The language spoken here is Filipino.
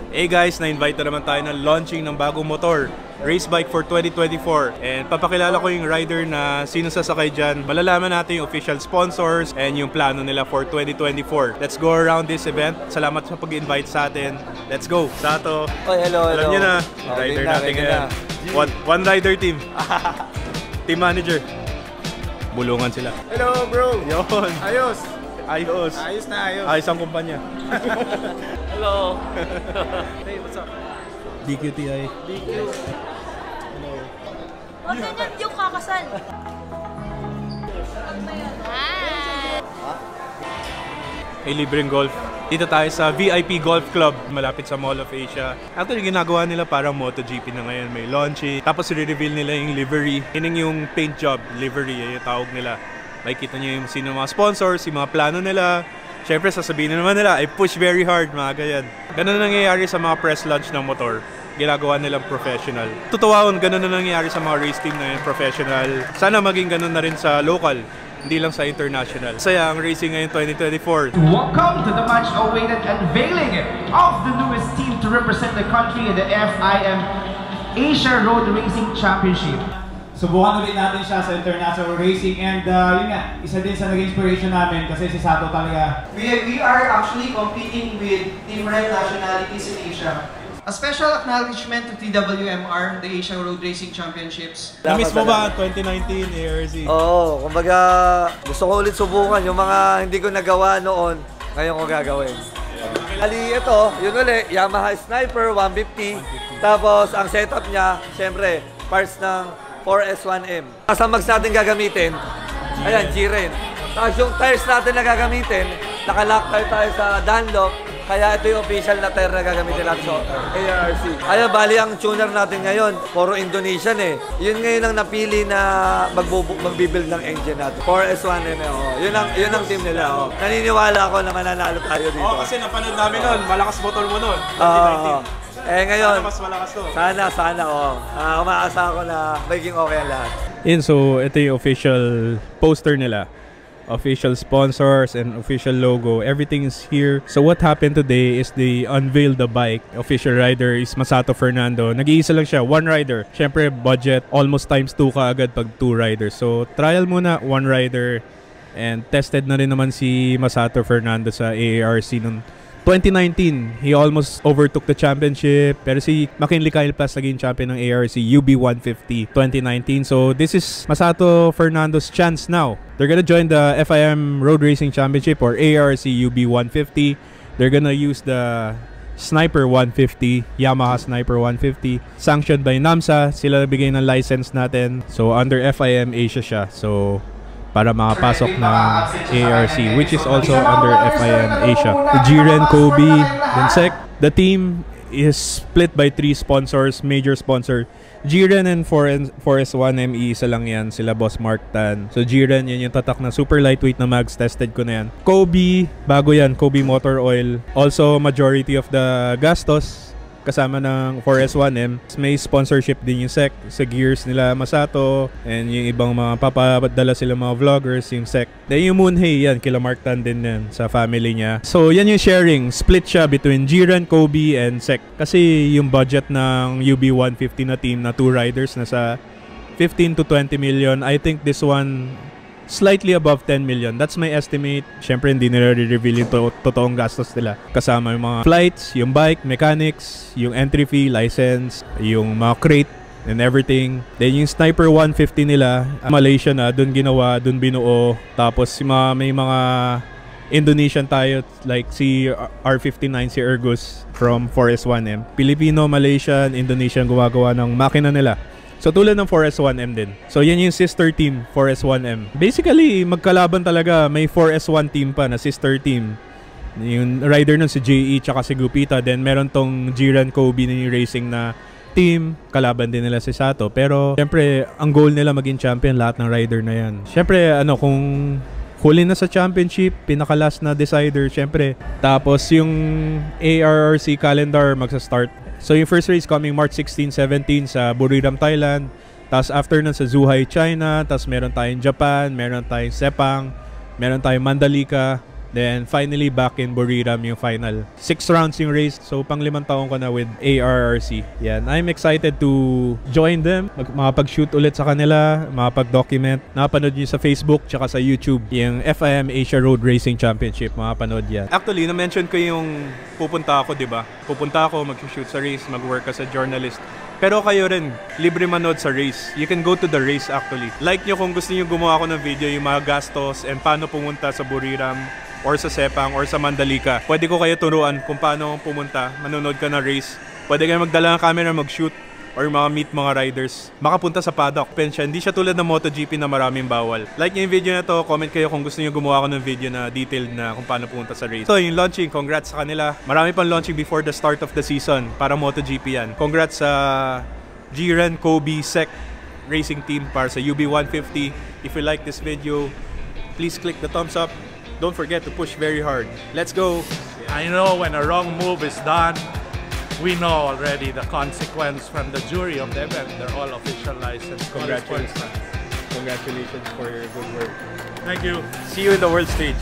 Hey guys, na-invite na naman tayo ng launching ng bagong motor, race bike for 2024. And papakilala ko yung rider na sino sasakay dyan. Malalaman natin yung official sponsors and yung plano nila for 2024. Let's go around this event. Salamat sa pag-invite sa atin. Let's go! Sato! Oy, hello, Alam nyo na, rider natin ngayon. One rider team. Team manager. Bulungan sila. Hello bro! Yun! Ayos! Ayos! Ayos na ayos! Ayos ang kumpanya. Hello. Hey, what's up? DQTI. DQ. Hello. O, ganyan yung kakasal. May libreng golf. Dito tayo sa VIP Golf Club, malapit sa Mall of Asia. Actually, ginagawa nila parang MotoGP na ngayon. May launching. Tapos, re-reveal nila yung livery. Yun yung paint job, livery, yung tawag nila. Makikita nyo yung sino mga sponsors, yung mga plano nila. Siyempre, sasabihin na naman nila, I push very hard, mga ganyan. Ganun na nangyayari sa mga press launch ng motor. Ginagawa nilang professional. Totoo, ganun na nangyayari sa mga race team na yung professional. Sana maging ganun na rin sa local, hindi lang sa international. Saya ang racing ngayon 2024. Welcome to the much awaited unveiling of the newest team to represent the country in the FIM Asia Road Racing Championship. Subukan ulit natin siya sa international racing and yun nga, isa din sa naging inspiration namin kasi si Sato talaga. We are actually competing with different nationalities in Asia. A special acknowledgement to TWMR, the Asia Road Racing Championships. Na-miss mo ba 2019 ARC? Oo, kumbaga gusto ko ulit subukan yung mga hindi ko nagawa noon, ngayon ko gagawin. Ali ito, yun ulit, Yamaha Sniper 150. Tapos ang setup niya, syempre, parts ng 4S1M. Sa mags natin gagamitin, ayan, G-Ren. Tapos yung tires natin na gagamitin, naka-lock tire tayo sa Dunlop, kaya ito yung official na tire na gagamitin natin sa ARC. Ayan, bali ang tuner natin ngayon, puro Indonesian eh. Yun ngayon ang napili na magbibuild ng engine natin. 4S1M, oh. Yun ang team nila. Oh. Naniniwala ako na mananalo tayo dito. Oo, kasi napanood namin nun, malakas motor mo nun, 2019. Ngayon, mas malakas to. Sana, umaasa ako na magiging okay ang lahat. So ito yung official poster nila. Official sponsors and official logo. Everything is here. So what happened today is they unveiled the bike. Official rider is Masato Fernando. Nag-iisa lang siya, one rider. Siyempre, budget, almost times 2 ka agad pag 2 riders. So trial muna, one rider. And tested na rin naman si Masato Fernando sa AARC noong 2019, he almost overtook the championship. Pero si McKinley Kyle Plus naging champion ng ARC UB150 2019. So this is Masato Fernando's chance now. They're gonna join the FIM Road Racing Championship or ARC UB150. They're gonna use the Sniper 150, Yamaha Sniper 150. Sanctioned by NAMSA. Sila nabigay ng license natin. So under FIM Asia siya. So para makapasok ng ARC, which is also under FIM Asia. The G-Ren, Kobe, then SEC. The team is split by 3 sponsors, major sponsor. G-Ren and 4S1ME, isa lang yan, sila Boss Mark Tan. So G-Ren, yun yung tatak na super lightweight na mags, tested ko na yan. Kobe, bago yan, Kobe Motor Oil. Also, majority of the gastos kasama ng 4S1M. May sponsorship din yung SEC sa gears nila Masato and yung ibang mga papadala sila mga vloggers, yung SEC. Then yung Moonhey, yan, kila Mark Tan din yan sa family niya. So yan yung sharing, split siya between G-Ren, Kobe, and SEC. Kasi yung budget ng UB150 na team na 2 riders na sa 15 to 20 million. I think this one slightly above 10 million. That's my estimate. Siyempre, hindi nila re-reveal yung totoong gastos nila. Kasama yung mga flights, yung bike, mechanics, yung entry fee, license, yung mga crate, and everything. Then yung Sniper 150 nila, Malaysia na, dun ginawa, dun binuo. Tapos may mga Indonesian tayo, like si R59, si Ergus from 4S1M. Filipino, Malaysian, Indonesian gumagawa ng makina nila. So tulad ng 4S1M din. So yan yung sister team, 4S1M. Basically, magkalaban talaga. May 4S1 team pa na sister team. Yung rider nun si JE tsaka si Gupita. Then meron tong G-Ren Kobe na yung racing na team. Kalaban din nila si Sato. Pero syempre, ang goal nila maging champion lahat ng rider na yan. Syempre, kung huli na sa championship, pinaka-last na decider, syempre. Tapos yung ARRC calendar magsa-start. So yung first race coming March 16, 17 sa Buriram, Thailand. Tapos after nun sa Zhuhai, China. Tapos meron tayong Japan, meron tayong Sepang, meron tayong Mandalika. Then finally back in Buriram yung final. 6 rounds yung race. So pang 5 taon ko na with ARRC. Yan. I'm excited to join them. Makapag-shoot ulit sa kanila, makapag-document. Nakapanood nyo sa Facebook tsaka sa YouTube yung FIM Asia Road Racing Championship. Makapanood yan. Actually, na-mention ko yung pupunta ako, di ba? Pupunta ako, mag-shoot sa race, mag-work as a journalist. Pero kayo rin, libre manood sa race. You can go to the race actually. Like nyo kung gusto nyo gumawa ako ng video yung mga gastos and paano pumunta sa Buriram or sa Sepang or sa Mandalika. Pwede ko kayo turuan kung paano pumunta, manonood ka ng race. Pwede kayo magdala ng camera, mag-shoot or meet mga riders. Makapunta sa paddock. Pensya, hindi siya tulad ng MotoGP na maraming bawal. Like nyo yung video na to, comment kayo kung gusto nyo gumawa ko ng video na detailed na kung paano pumunta sa race. So yung launching, congrats sa kanila. Marami pang launching before the start of the season para MotoGP yan. Congrats sa Jiren, Kobe, Sec Racing Team para sa UB150. If you like this video, please click the thumbs up. Don't forget to push very hard. Let's go! I know when a wrong move is done, we know already the consequence from the jury of the event. They're all official licensed. Congratulations. Congratulations for your good work. Thank you. See you in the world stage.